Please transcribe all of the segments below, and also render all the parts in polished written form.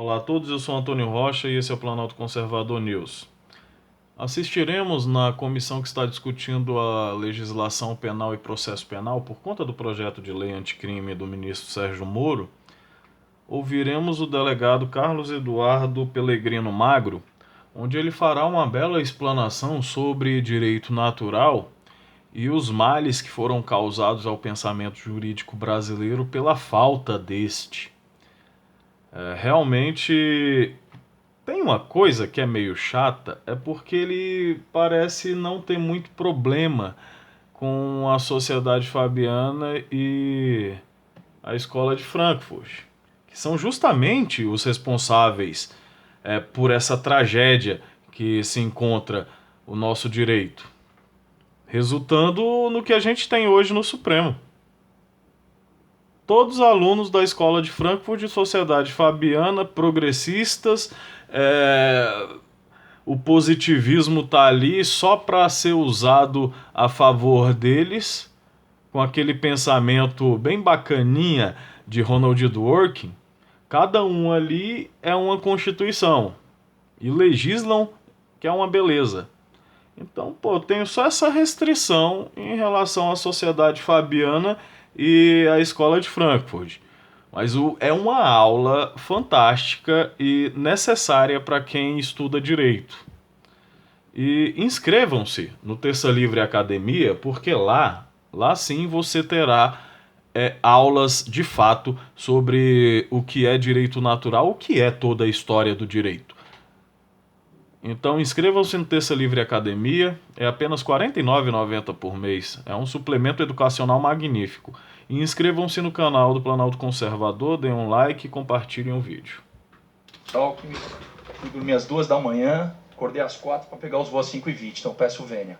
Olá a todos, eu sou Antônio Rocha e esse é o Planalto Conservador News. Assistiremos na comissão que está discutindo a legislação penal e processo penal por conta do projeto de lei anticrime do ministro Sérgio Moro. Ouviremos o delegado Carlos Eduardo Pellegrino Magro, onde ele fará uma bela explanação sobre direito natural e os males que foram causados ao pensamento jurídico brasileiro pela falta deste. Realmente tem uma coisa que é meio chata, é porque ele parece não ter muito problema com a Sociedade Fabiana e a Escola de Frankfurt, que são justamente os responsáveis por essa tragédia que se encontra o nosso direito, resultando no que a gente tem hoje no Supremo. Todos os alunos da Escola de Frankfurt de Sociedade Fabiana, progressistas, o positivismo tá ali só para ser usado a favor deles, com aquele pensamento bem bacaninha de Ronald Dworkin. Cada um ali é uma constituição e legislam que é uma beleza. Então, eu tenho só essa restrição em relação à Sociedade Fabiana e à Escola de Frankfurt. Mas é uma aula fantástica e necessária para quem estuda direito. E inscrevam-se no Terça Livre Academia, porque lá sim você terá aulas de fato sobre o que é direito natural, o que é toda a história do direito. Então inscrevam-se no Terça Livre Academia, é apenas R$ 49,90 por mês, é um suplemento educacional magnífico. E inscrevam-se no canal do Planalto Conservador, deem um like e compartilhem o vídeo. Fui dormir às 2 da manhã, acordei às 4 para pegar os voos às 5h20, então peço vênia.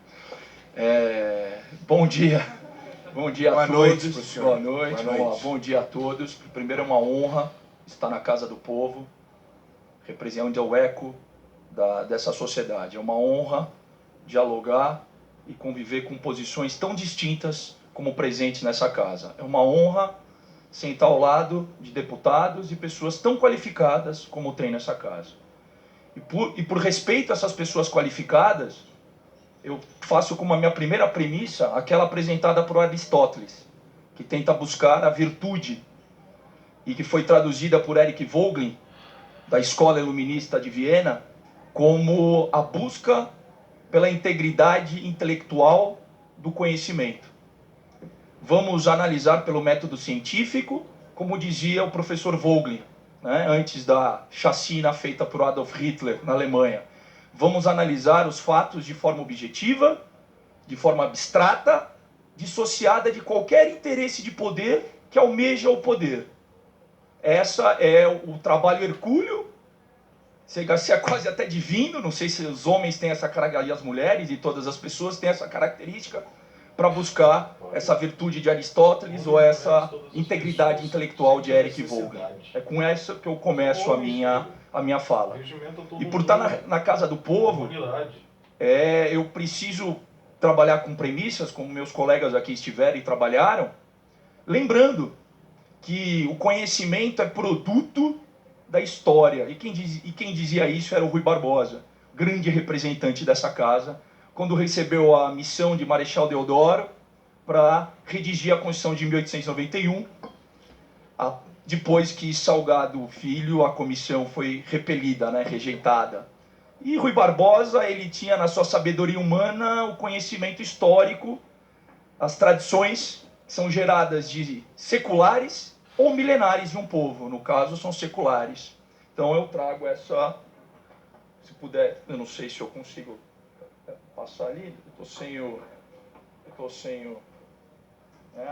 Bom dia. Bom dia a todos. Boa noite. Bom dia a todos. Primeiro é uma honra estar na casa do povo, representando o eco dessa sociedade. É uma honra dialogar e conviver com posições tão distintas como presentes nessa casa. É uma honra sentar ao lado de deputados e pessoas tão qualificadas como tem nessa casa. E por respeito a essas pessoas qualificadas, eu faço como a minha primeira premissa aquela apresentada por Aristóteles, que tenta buscar a virtude e que foi traduzida por Eric Voegelin, da Escola Iluminista de Viena, como a busca pela integridade intelectual do conhecimento. Vamos analisar pelo método científico, como dizia o professor Voegelin, né, antes da chacina feita por Adolf Hitler na Alemanha. Vamos analisar os fatos de forma objetiva, de forma abstrata, dissociada de qualquer interesse de poder que almeja o poder. Essa é o trabalho hercúleo, chega a ser quase até divino, não sei se os homens têm essa característica, e as mulheres e todas as pessoas têm essa característica, para buscar essa virtude de Aristóteles ou essa integridade intelectual de Eric Voegelin. É com essa que eu começo a minha fala. E por estar na casa do povo, eu preciso trabalhar com premissas, como meus colegas aqui estiveram e trabalharam, lembrando que o conhecimento é produto da história. E quem dizia isso era o Rui Barbosa, grande representante dessa casa, quando recebeu a missão de Marechal Deodoro para redigir a Constituição de 1891, depois que Salgado Filho, a comissão foi repelida, né, rejeitada. E Rui Barbosa, ele tinha na sua sabedoria humana o conhecimento histórico, as tradições que são geradas de seculares ou milenares de um povo, no caso são seculares. Então eu trago essa, se puder, eu não sei se eu consigo passar ali, eu tô sem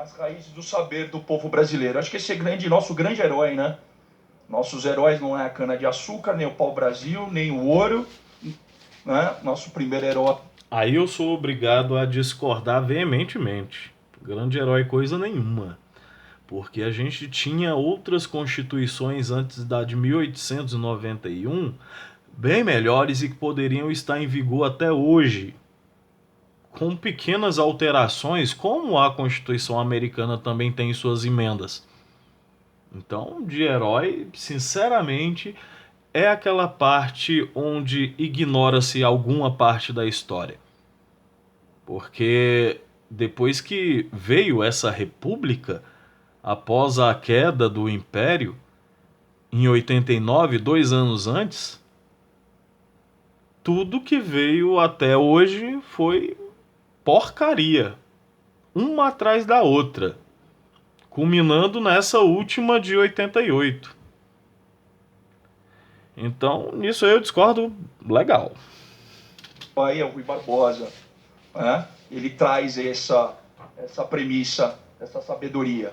as raízes do saber do povo brasileiro. Acho que esse é nosso grande herói, né? Nossos heróis não é a cana-de-açúcar, nem o pau-brasil, nem o ouro, né? Nosso primeiro herói. Aí eu sou obrigado a discordar veementemente. Grande herói coisa nenhuma. Porque a gente tinha outras constituições antes da de 1891 bem melhores e que poderiam estar em vigor até hoje, com pequenas alterações, como a Constituição americana também tem suas emendas. Então, de herói, sinceramente, é aquela parte onde ignora-se alguma parte da história. Porque depois que veio essa república, após a queda do Império, em 89, 2 anos antes, tudo que veio até hoje foi porcaria, uma atrás da outra, culminando nessa última de 88. Então, nisso eu discordo legal. Aí é o Rui Barbosa, né? Ele traz essa premissa, essa sabedoria.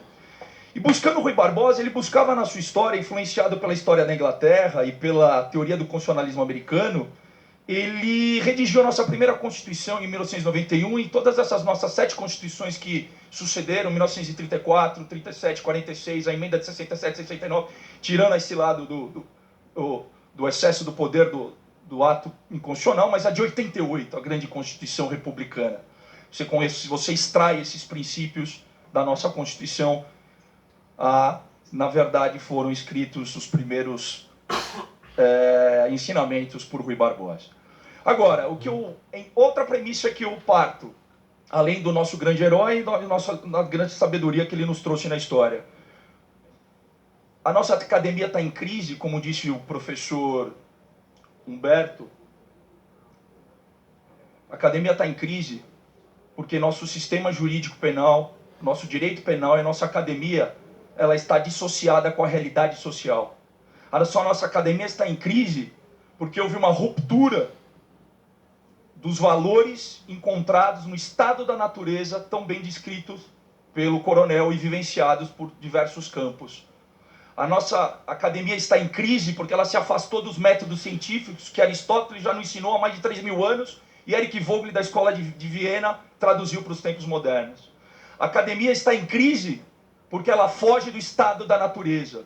E buscando o Rui Barbosa, ele buscava na sua história, influenciado pela história da Inglaterra e pela teoria do constitucionalismo americano, ele redigiu a nossa primeira Constituição em 1991 e todas essas nossas 7 Constituições que sucederam, 1934, 37, 46, a emenda de 67, 69, tirando esse lado do excesso do poder do ato inconstitucional, mas a de 88, a grande Constituição republicana. Você extrai esses princípios da nossa Constituição, na verdade foram escritos os primeiros ensinamentos por Rui Barbosa. Agora, outra premissa que eu parto, além do nosso grande herói e da grande sabedoria que ele nos trouxe na história. A nossa academia está em crise, como disse o professor Humberto. A academia está em crise porque nosso sistema jurídico penal, nosso direito penal e nossa academia, ela está dissociada com a realidade social. A nossa academia está em crise porque houve uma ruptura dos valores encontrados no estado da natureza, tão bem descritos pelo coronel e vivenciados por diversos campos. A nossa academia está em crise porque ela se afastou dos métodos científicos que Aristóteles já nos ensinou há mais de 3.000 anos e Eric Vogel, da Escola de Viena, traduziu para os tempos modernos. A academia está em crise porque ela foge do estado da natureza.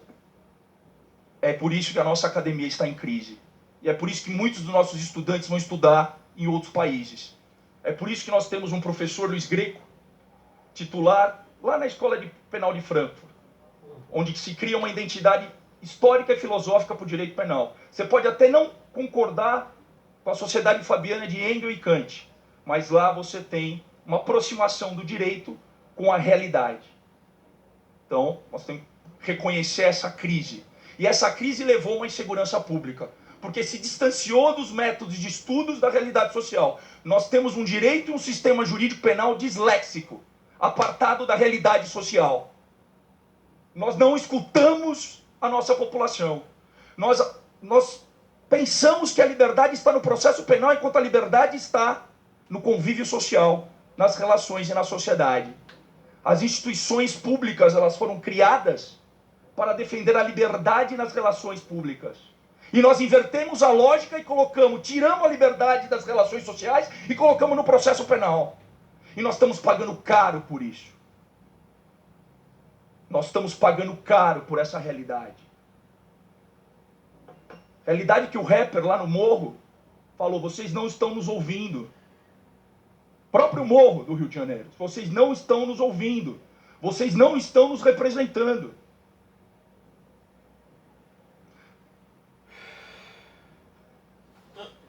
É por isso que a nossa academia está em crise. E é por isso que muitos dos nossos estudantes vão estudar em outros países. É por isso que nós temos um professor, Luiz Greco, titular, lá na Escola Penal de Frankfurt, onde se cria uma identidade histórica e filosófica para o direito penal. Você pode até não concordar com a sociedade fabiana de Engels e Kant, mas lá você tem uma aproximação do direito com a realidade. Então, nós temos que reconhecer essa crise. E essa crise levou a uma insegurança pública, porque se distanciou dos métodos de estudos da realidade social. Nós temos um direito e um sistema jurídico penal disléxico, apartado da realidade social. Nós não escutamos a nossa população. Nós pensamos que a liberdade está no processo penal, enquanto a liberdade está no convívio social, nas relações e na sociedade. As instituições públicas, elas foram criadas para defender a liberdade nas relações públicas. E nós invertemos a lógica e tiramos a liberdade das relações sociais e colocamos no processo penal. E nós estamos pagando caro por isso. Nós estamos pagando caro por essa realidade. Realidade que o rapper lá no Morro falou: vocês não estão nos ouvindo. Próprio Morro do Rio de Janeiro. Vocês não estão nos ouvindo. Vocês não estão nos representando.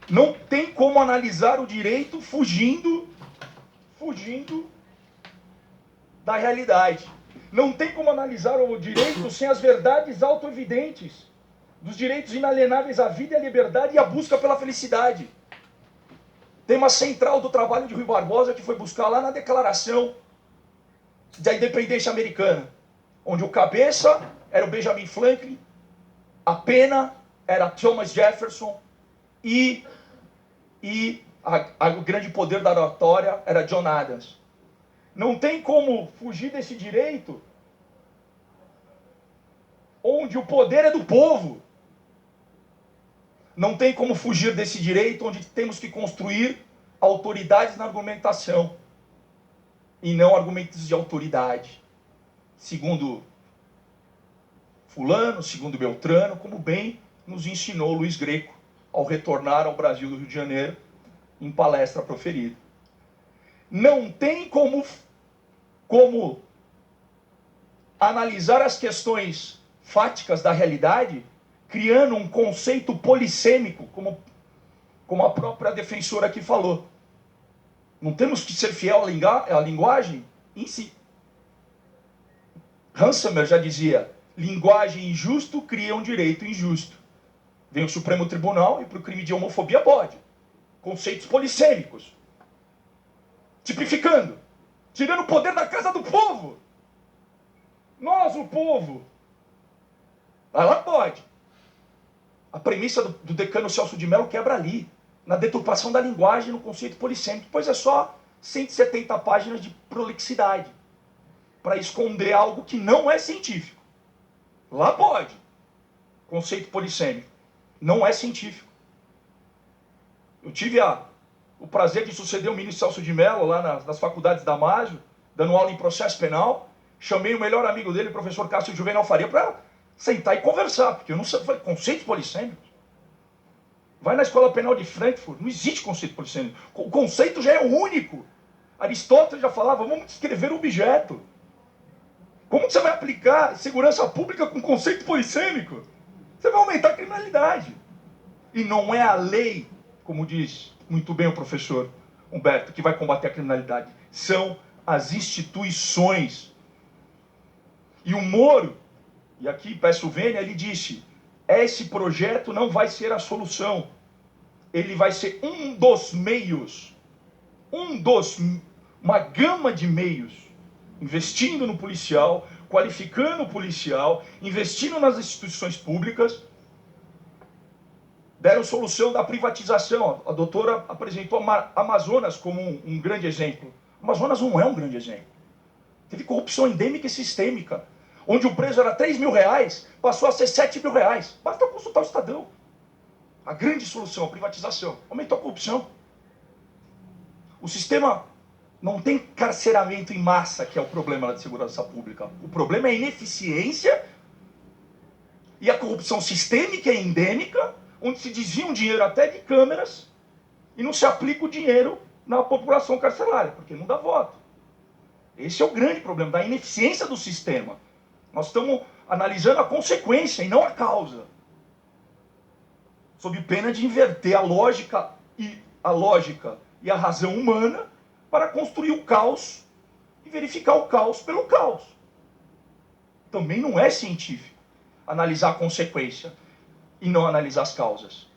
Não tem como analisar o direito fugindo da realidade. Não tem como analisar o direito sem as verdades autoevidentes dos direitos inalienáveis à vida e à liberdade e à busca pela felicidade. Tema central do trabalho de Rui Barbosa, que foi buscar lá na Declaração da Independência Americana, onde o cabeça era o Benjamin Franklin, a pena era Thomas Jefferson e o grande poder da oratória era John Adams. Não tem como fugir desse direito onde o poder é do povo. Não tem como fugir desse direito onde temos que construir autoridades na argumentação e não argumentos de autoridade. Segundo fulano, segundo Beltrano, como bem nos ensinou Luiz Greco ao retornar ao Brasil do Rio de Janeiro em palestra proferida. Não tem como analisar as questões fáticas da realidade criando um conceito polissêmico, como a própria defensora aqui falou. Não temos que ser fiel à linguagem em si. Hansamer já dizia, linguagem injusto cria um direito injusto. Vem o Supremo Tribunal e para o crime de homofobia pode. Conceitos polissêmicos. Tipificando. Tirando o poder da casa do povo. Nós, o povo. Ela pode. A premissa do decano Celso de Mello quebra ali. Na deturpação da linguagem, no conceito polissêmico. Pois é só 170 páginas de prolixidade. Para esconder algo que não é científico. Lá pode. Conceito polissêmico. Não é científico. Eu tive o prazer de suceder o ministro Celso de Mello lá nas faculdades da MASO, dando aula em processo penal. Chamei o melhor amigo dele, o professor Cássio Juvenal Faria, para sentar e conversar, porque eu não sei, falei, conceitos polissêmicos. Vai na Escola Penal de Frankfurt, não existe conceito polissêmico. O conceito já é único. Aristóteles já falava, vamos descrever o objeto. Como você vai aplicar segurança pública com conceito polissêmico? Você vai aumentar a criminalidade. E não é a lei, como diz muito bem o professor Humberto, que vai combater a criminalidade. São as instituições. E o Moro, e aqui peço vênia, ele disse, esse projeto não vai ser a solução. Ele vai ser um dos meios. Uma gama de meios. Investindo no policial, qualificando o policial, investindo nas instituições públicas, deram solução da privatização. A doutora apresentou Amazonas como um grande exemplo. Amazonas não é um grande exemplo. Teve corrupção endêmica e sistêmica, onde o preço era R$3.000, passou a ser R$7.000. Basta consultar o Estadão. A grande solução, a privatização, aumentou a corrupção. O sistema não tem carceramento em massa, que é o problema da segurança pública. O problema é a ineficiência e a corrupção sistêmica e endêmica, onde se desvia um dinheiro até de câmeras e não se aplica o dinheiro na população carcerária, porque não dá voto. Esse é o grande problema, da ineficiência do sistema. Nós estamos analisando a consequência e não a causa. Sob pena de inverter a lógica e a razão humana para construir o caos e verificar o caos pelo caos. Também não é científico analisar a consequência e não analisar as causas.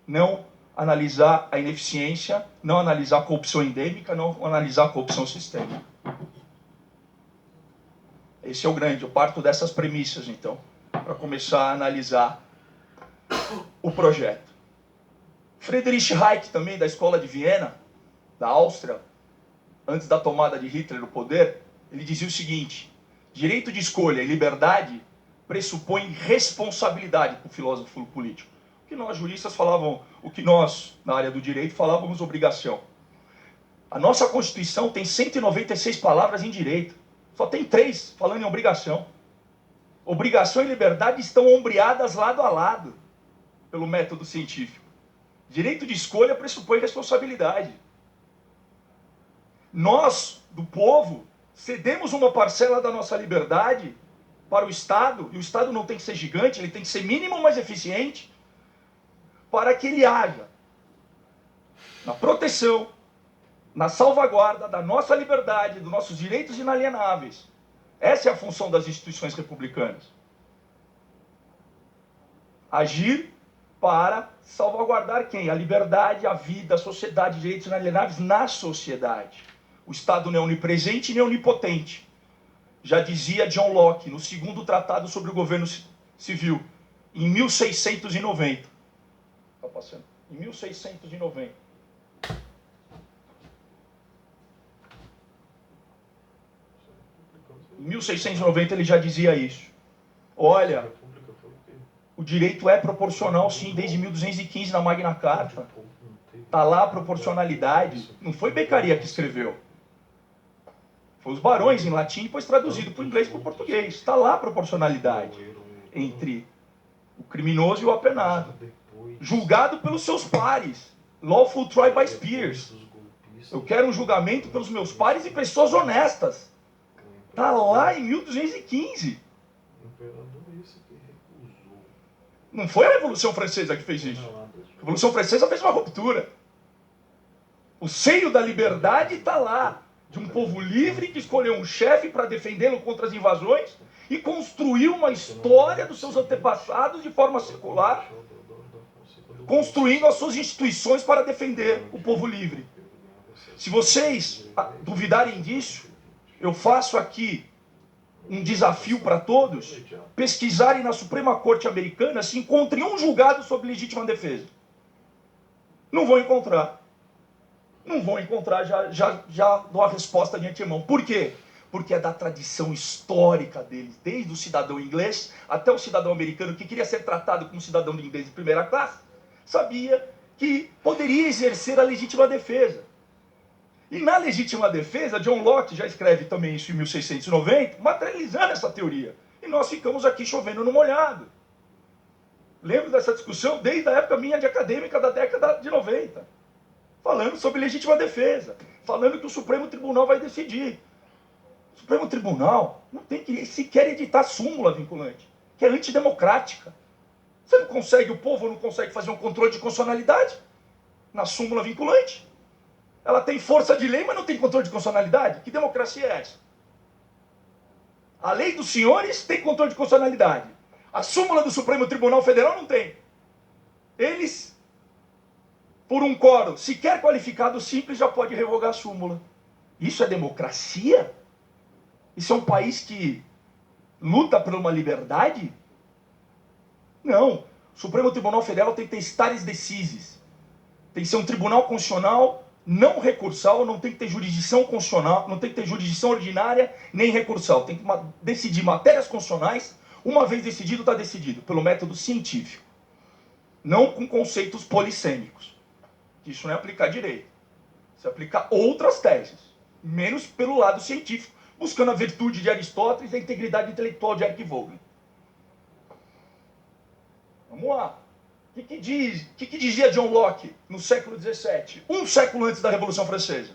Não analisar a ineficiência, não analisar a corrupção endêmica, não analisar a corrupção sistêmica. Esse é o grande, eu parto dessas premissas, então, para começar a analisar o projeto. Friedrich Hayek, também, da Escola de Viena, da Áustria, antes da tomada de Hitler no poder, ele dizia o seguinte, direito de escolha e liberdade pressupõem responsabilidade para o filósofo político. O que nós, juristas, falavam, o que nós, na área do direito, falávamos obrigação. A nossa Constituição tem 196 palavras em direito, só tem 3 falando em obrigação. Obrigação e liberdade estão ombreadas lado a lado, pelo método científico. Direito de escolha pressupõe responsabilidade. Nós, do povo, cedemos uma parcela da nossa liberdade para o Estado, e o Estado não tem que ser gigante, ele tem que ser mínimo, mas eficiente, para que ele haja na proteção, na salvaguarda da nossa liberdade, dos nossos direitos inalienáveis. Essa é a função das instituições republicanas. Agir para salvaguardar quem? A liberdade, a vida, a sociedade, direitos inalienáveis na sociedade. O Estado não é onipresente nem onipotente. Já dizia John Locke, no segundo tratado sobre o governo civil, em 1690. Está passando. Em 1690. Em 1690 ele já dizia isso. Olha, o direito é proporcional, sim, desde 1215 na Magna Carta. Está lá a proporcionalidade. Não foi Beccaria que escreveu. Foi os barões em latim, depois traduzido para o inglês e para o português. Está lá a proporcionalidade entre o criminoso e o apenado. Julgado pelos seus pares. Lawful trial by peers. Eu quero um julgamento pelos meus pares e pessoas honestas. Está lá em 1215. Não foi a Revolução Francesa que fez isso. A Revolução Francesa fez uma ruptura. O seio da liberdade está lá, de um povo livre que escolheu um chefe para defendê-lo contra as invasões e construiu uma história dos seus antepassados de forma secular, construindo as suas instituições para defender o povo livre. Se vocês duvidarem disso, eu faço aqui um desafio para todos, pesquisarem na Suprema Corte Americana se encontrem um julgado sobre legítima defesa. Não vão encontrar. Não vão encontrar, já dou a resposta de antemão. Por quê? Porque é da tradição histórica deles, desde o cidadão inglês até o cidadão americano, que queria ser tratado como cidadão de inglês de primeira classe, sabia que poderia exercer a legítima defesa. E na legítima defesa, John Locke já escreve também isso em 1690, materializando essa teoria. E nós ficamos aqui chovendo no molhado. Lembro dessa discussão desde a época minha de acadêmica da década de 90. Falando sobre legítima defesa. Falando que o Supremo Tribunal vai decidir. O Supremo Tribunal não tem que sequer editar súmula vinculante, que é antidemocrática. Você não consegue, o povo não consegue fazer um controle de constitucionalidade na súmula vinculante. Ela tem força de lei, mas não tem controle de constitucionalidade? Que democracia é essa? A lei dos senhores tem controle de constitucionalidade. A súmula do Supremo Tribunal Federal não tem. Eles, por um quórum sequer qualificado simples, já pode revogar a súmula. Isso é democracia? Isso é um país que luta por uma liberdade? Não. O Supremo Tribunal Federal tem que ter stare decisis. Tem que ser um tribunal constitucional não recursal, não tem que ter jurisdição constitucional, não tem que ter jurisdição ordinária nem recursal. Tem que decidir matérias constitucionais, uma vez decidido, está decidido, pelo método científico. Não com conceitos polissêmicos. Isso não é aplicar direito. Isso é aplicar outras teses, menos pelo lado científico, buscando a virtude de Aristóteles e a integridade intelectual de Eric Voegelin. Vamos lá. O que dizia John Locke no século XVII, um século antes da Revolução Francesa?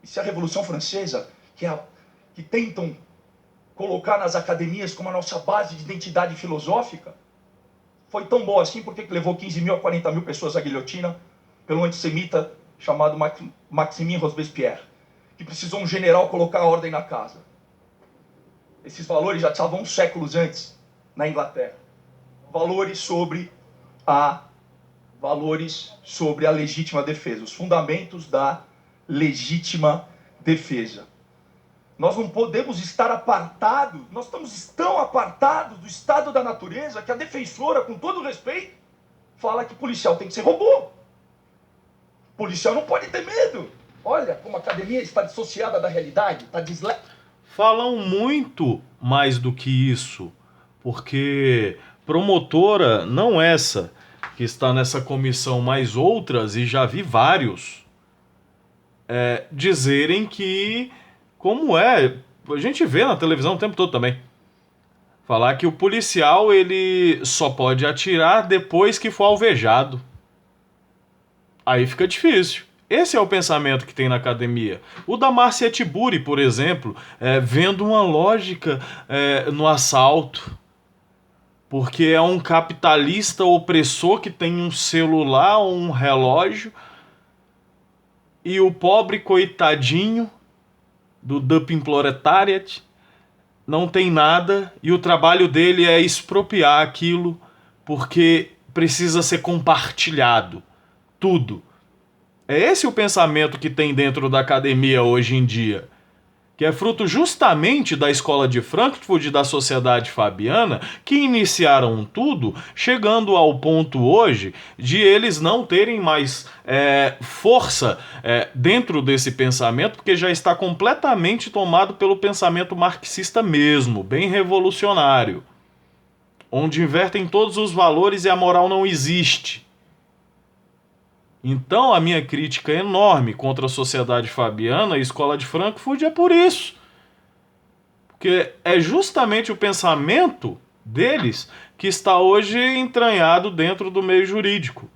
E se a Revolução Francesa, que tentam colocar nas academias como a nossa base de identidade filosófica, foi tão boa assim, por que levou 15 mil a 40 mil pessoas à guilhotina pelo antissemita chamado Maximin Robespierre, que precisou um general colocar a ordem na casa? Esses valores já estavam séculos antes na Inglaterra. Valores sobre a legítima defesa, os fundamentos da legítima defesa. Nós não podemos estar apartados, nós estamos tão apartados do estado da natureza que a defensora, com todo respeito, fala que policial tem que ser robô. Policial não pode ter medo. Olha como a academia está dissociada da realidade, está Falam muito mais do que isso, porque promotora, não essa que está nessa comissão, mas outras, e já vi vários, dizerem que, como a gente vê na televisão o tempo todo também, falar que o policial ele só pode atirar depois que for alvejado. Aí fica difícil. Esse é o pensamento que tem na academia. O da Márcia Tiburi, por exemplo, vendo uma lógica no assalto. Porque é um capitalista opressor que tem um celular ou um relógio e o pobre coitadinho do Dumping Proletariat não tem nada e o trabalho dele é expropriar aquilo porque precisa ser compartilhado. Tudo. É esse o pensamento que tem dentro da academia hoje em dia, que é fruto justamente da escola de Frankfurt e da sociedade fabiana, que iniciaram tudo, chegando ao ponto hoje de eles não terem mais força dentro desse pensamento, porque já está completamente tomado pelo pensamento marxista mesmo, bem revolucionário, onde invertem todos os valores e a moral não existe. Então a minha crítica é enorme contra a sociedade fabiana e a escola de Frankfurt é por isso. Porque é justamente o pensamento deles que está hoje entranhado dentro do meio jurídico.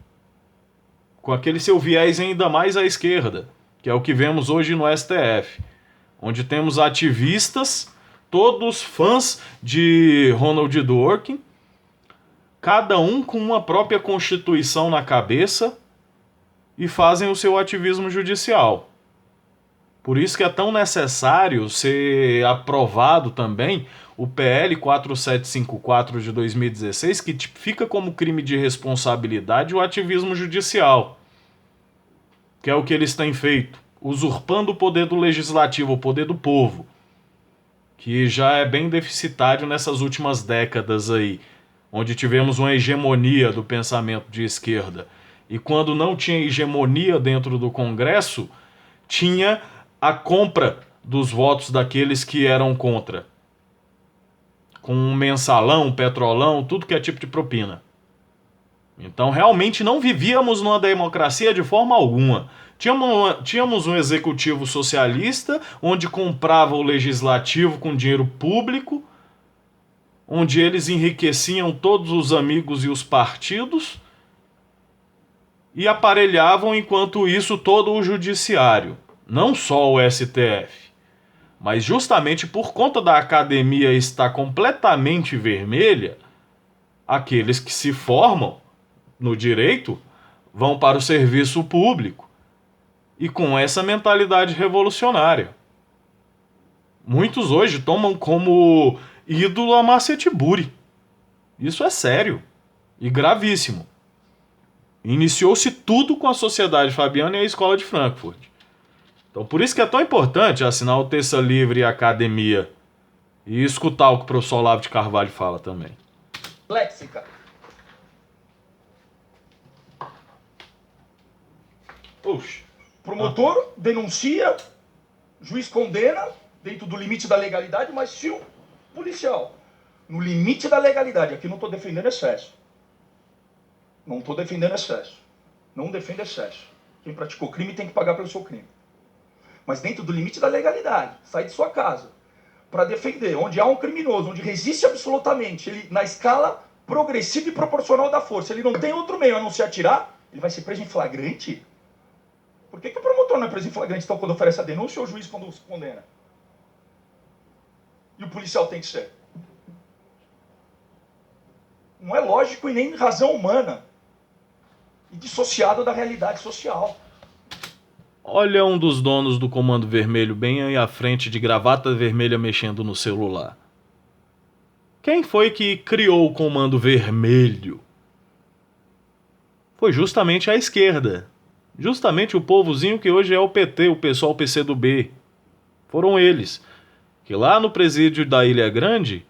Com aquele seu viés ainda mais à esquerda, que é o que vemos hoje no STF. Onde temos ativistas, todos fãs de Ronald Dworkin, cada um com uma própria constituição na cabeça e fazem o seu ativismo judicial. Por isso que é tão necessário ser aprovado também o PL 4754 de 2016, que tipifica como crime de responsabilidade o ativismo judicial, que é o que eles têm feito, usurpando o poder do legislativo, o poder do povo, que já é bem deficitário nessas últimas décadas aí, onde tivemos uma hegemonia do pensamento de esquerda. E quando não tinha hegemonia dentro do Congresso, tinha a compra dos votos daqueles que eram contra. Com um mensalão, um petrolão, tudo que é tipo de propina. Então realmente não vivíamos numa democracia de forma alguma. Tínhamos um executivo socialista, onde comprava o legislativo com dinheiro público, onde eles enriqueciam todos os amigos e os partidos, e aparelhavam, enquanto isso, todo o judiciário. Não só o STF, mas justamente por conta da academia estar completamente vermelha, aqueles que se formam no direito vão para o serviço público e com essa mentalidade revolucionária. Muitos hoje tomam como ídolo a Márcia Tiburi. Isso é sério e gravíssimo. Iniciou-se tudo com a Sociedade Fabiana e a Escola de Frankfurt. Então, por isso que é tão importante assinar o Terça Livre e a Academia e escutar o que o professor Olavo de Carvalho fala também. Léxica. Puxa. Promotor denuncia, juiz condena, dentro do limite da legalidade, mas se o policial, no limite da legalidade, aqui não estou defendendo excesso. Não estou defendendo excesso. Não defendo excesso. Quem praticou crime tem que pagar pelo seu crime. Mas dentro do limite da legalidade, sai de sua casa para defender, onde há um criminoso, onde resiste absolutamente, ele na escala progressiva e proporcional da força, ele não tem outro meio a não se atirar, ele vai ser preso em flagrante? Por que o promotor não é preso em flagrante então quando oferece a denúncia ou o juiz quando se condena? E o policial tem que ser? Não é lógico e nem razão humana. E dissociado da realidade social. Olha um dos donos do Comando Vermelho bem aí à frente de gravata vermelha mexendo no celular. Quem foi que criou o Comando Vermelho? Foi justamente a esquerda. Justamente o povozinho que hoje é o PT, o pessoal PCdoB. Foram eles. Que lá no presídio da Ilha Grande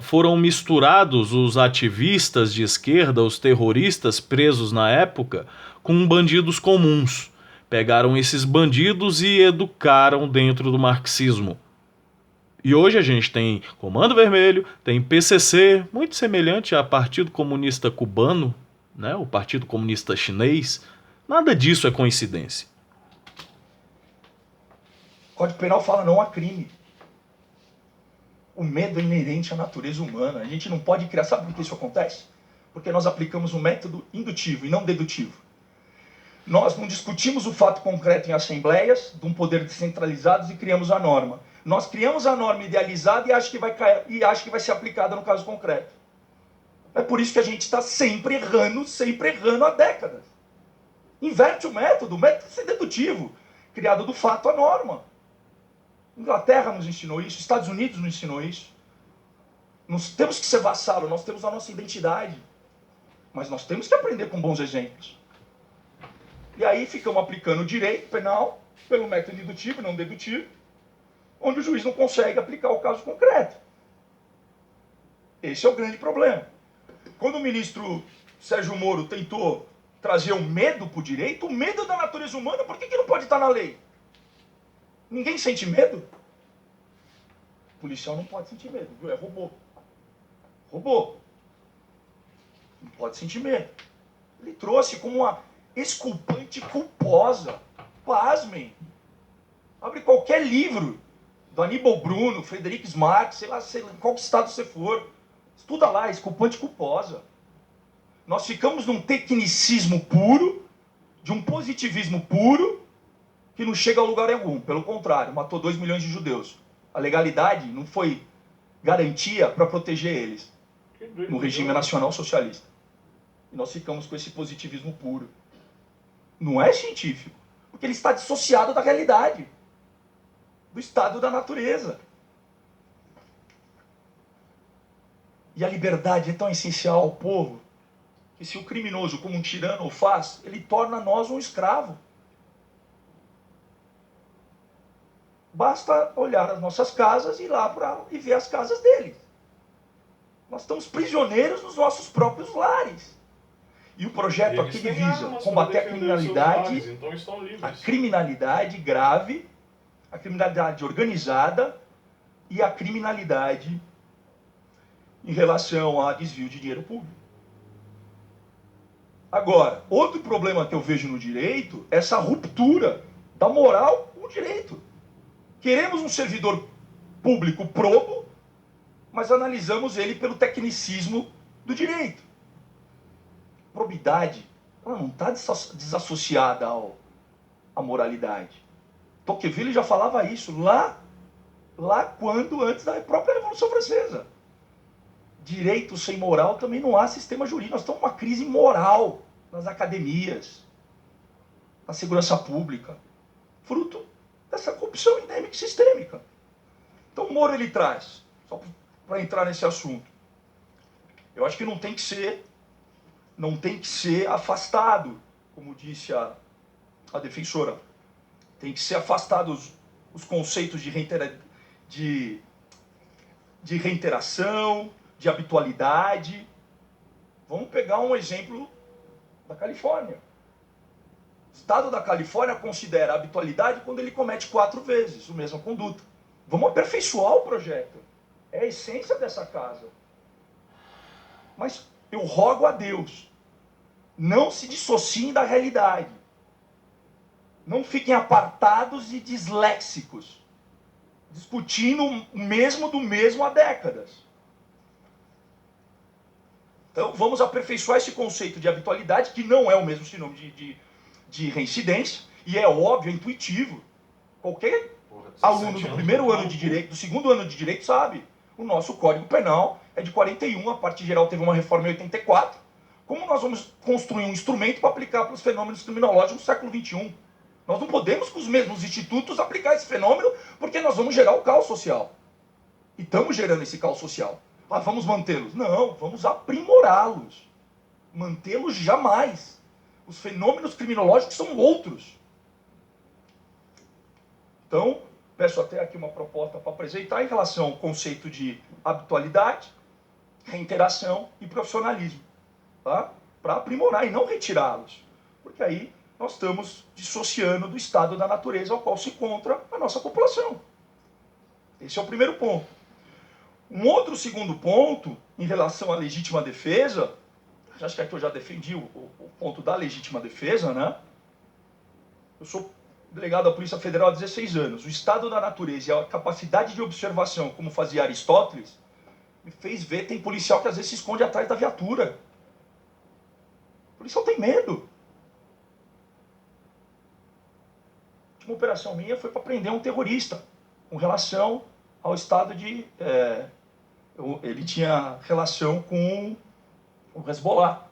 foram misturados os ativistas de esquerda, os terroristas presos na época, com bandidos comuns. Pegaram esses bandidos e educaram dentro do marxismo. E hoje a gente tem Comando Vermelho, tem PCC, muito semelhante ao Partido Comunista Cubano, né? O Partido Comunista Chinês. Nada disso é coincidência. O Código Penal fala não há crime. O medo é inerente à natureza humana. A gente não pode criar... Sabe por que isso acontece? Porque nós aplicamos um método indutivo e não dedutivo. Nós não discutimos o fato concreto em assembleias, de um poder descentralizado, e criamos a norma. Nós criamos a norma idealizada e acha que vai ser aplicada no caso concreto. É por isso que a gente está sempre errando há décadas. Inverte o método tem que ser dedutivo, criado do fato à norma. Inglaterra nos ensinou isso, Estados Unidos nos ensinou isso. Nós temos que ser vassalo, nós temos a nossa identidade. Mas nós temos que aprender com bons exemplos. E aí ficamos aplicando o direito penal pelo método indutivo e não dedutivo, onde o juiz não consegue aplicar o caso concreto. Esse é o grande problema. Quando o ministro Sérgio Moro tentou trazer o medo para o direito, o medo da natureza humana, por que não pode estar na lei? Ninguém sente medo? O policial não pode sentir medo, viu? É robô. Robô. Não pode sentir medo. Ele trouxe como uma exculpante culposa. Pasmem. Abre qualquer livro do Aníbal Bruno, Frederic Marx, sei lá em qual estado você for. Estuda lá, exculpante culposa. Nós ficamos num tecnicismo puro, de um positivismo puro, que não chega a lugar algum. Pelo contrário, matou 2 milhões de judeus. A legalidade não foi garantia para proteger eles. no regime nacional socialista. E nós ficamos com esse positivismo puro. Não é científico, porque ele está dissociado da realidade, do estado da natureza. E a liberdade é tão essencial ao povo, que se o criminoso, como um tirano, o faz, ele torna nós um escravo. Basta olhar as nossas casas e ir lá e ver as casas deles. Nós estamos prisioneiros nos nossos próprios lares. E o projeto aqui visa combater a criminalidade, grave, a criminalidade organizada e a criminalidade em relação a desvio de dinheiro público. Agora, outro problema que eu vejo no direito é essa ruptura da moral com o direito. Queremos um servidor público probo, mas analisamos ele pelo tecnicismo do direito. Probidade, ela não está desassociada à moralidade. Tocqueville já falava isso lá quando, antes da própria Revolução Francesa. Direito sem moral também não há sistema jurídico. Nós estamos numa crise moral nas academias, na segurança pública, fruto dessa corrupção endêmica e sistêmica. Então o Moro ele traz, só para entrar nesse assunto, eu acho que não tem que ser afastado, como disse a defensora. Tem que ser afastados os conceitos de reiteração, de habitualidade. Vamos pegar um exemplo da Califórnia. O Estado da Califórnia considera a habitualidade quando ele comete 4 vezes a mesma conduta. Vamos aperfeiçoar o projeto. É a essência dessa casa. Mas eu rogo a Deus, não se dissociem da realidade. Não fiquem apartados e disléxicos, discutindo o mesmo do mesmo há décadas. Então vamos aperfeiçoar esse conceito de habitualidade, que não é o mesmo sinônimo de reincidência, e é óbvio, é intuitivo. Qualquer aluno do primeiro ano de direito, do segundo ano de direito sabe. O nosso Código Penal é de 41, a parte geral teve uma reforma em 84. Como nós vamos construir um instrumento para aplicar para os fenômenos criminológicos do século XXI? Nós não podemos, com os mesmos institutos, aplicar esse fenômeno, porque nós vamos gerar o caos social. E estamos gerando esse caos social. Ah, vamos mantê-los? Não, vamos aprimorá-los. Mantê-los jamais. Os fenômenos criminológicos são outros. Então, peço até aqui uma proposta para apresentar em relação ao conceito de habitualidade, reiteração e profissionalismo. Tá? Para aprimorar e não retirá-los. Porque aí nós estamos dissociando do estado da natureza ao qual se encontra a nossa população. Esse é o primeiro ponto. Um outro segundo ponto, em relação à legítima defesa, acho que aqui eu já defendi o ponto da legítima defesa, né? Eu sou delegado da Polícia Federal há 16 anos. O estado da natureza e a capacidade de observação, como fazia Aristóteles, me fez ver, tem policial que às vezes se esconde atrás da viatura. O policial tem medo. A última operação minha foi para prender um terrorista, com relação ao estado de... ele tinha relação com o Hezbollah.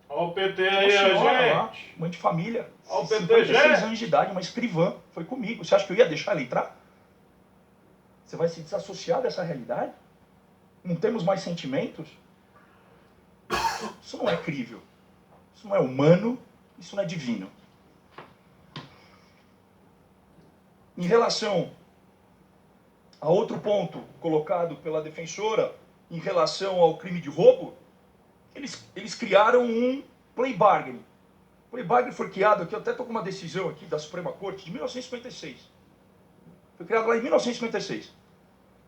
Olha o PT aí, a gente. Mãe de família, Olha o PT, 56 anos de idade, uma escrivã, foi comigo. Você acha que eu ia deixar ela entrar? Você vai se desassociar dessa realidade? Não temos mais sentimentos? Isso não é crível. Isso não é humano, isso não é divino. Em relação a outro ponto colocado pela defensora, em relação ao crime de roubo, eles criaram um plea bargain. O plea bargain foi criado aqui, eu até estou com uma decisão aqui da Suprema Corte, de 1956. Foi criado lá em 1956.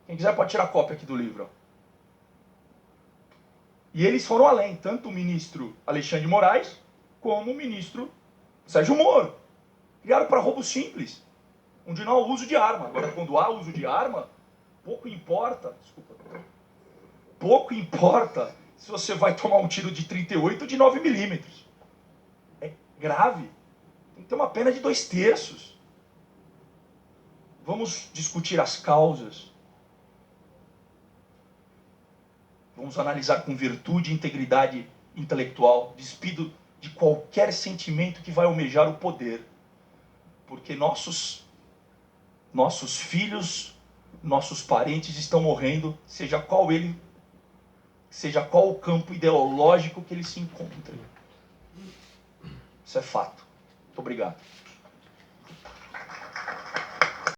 Quem quiser pode tirar cópia aqui do livro. Ó. E eles foram além, tanto o ministro Alexandre de Moraes, como o ministro Sérgio Moro. Criaram para roubo simples, onde não há uso de arma. Agora, quando há uso de arma, pouco importa se você vai tomar um tiro de 38 ou de 9 milímetros. É grave. Tem que ter uma pena de 2/3. Vamos discutir as causas. Vamos analisar com virtude e integridade intelectual, despido de qualquer sentimento que vai almejar o poder. Porque nossos filhos, nossos parentes estão morrendo, seja qual o campo ideológico que eles se encontrem. Isso é fato. Muito obrigado.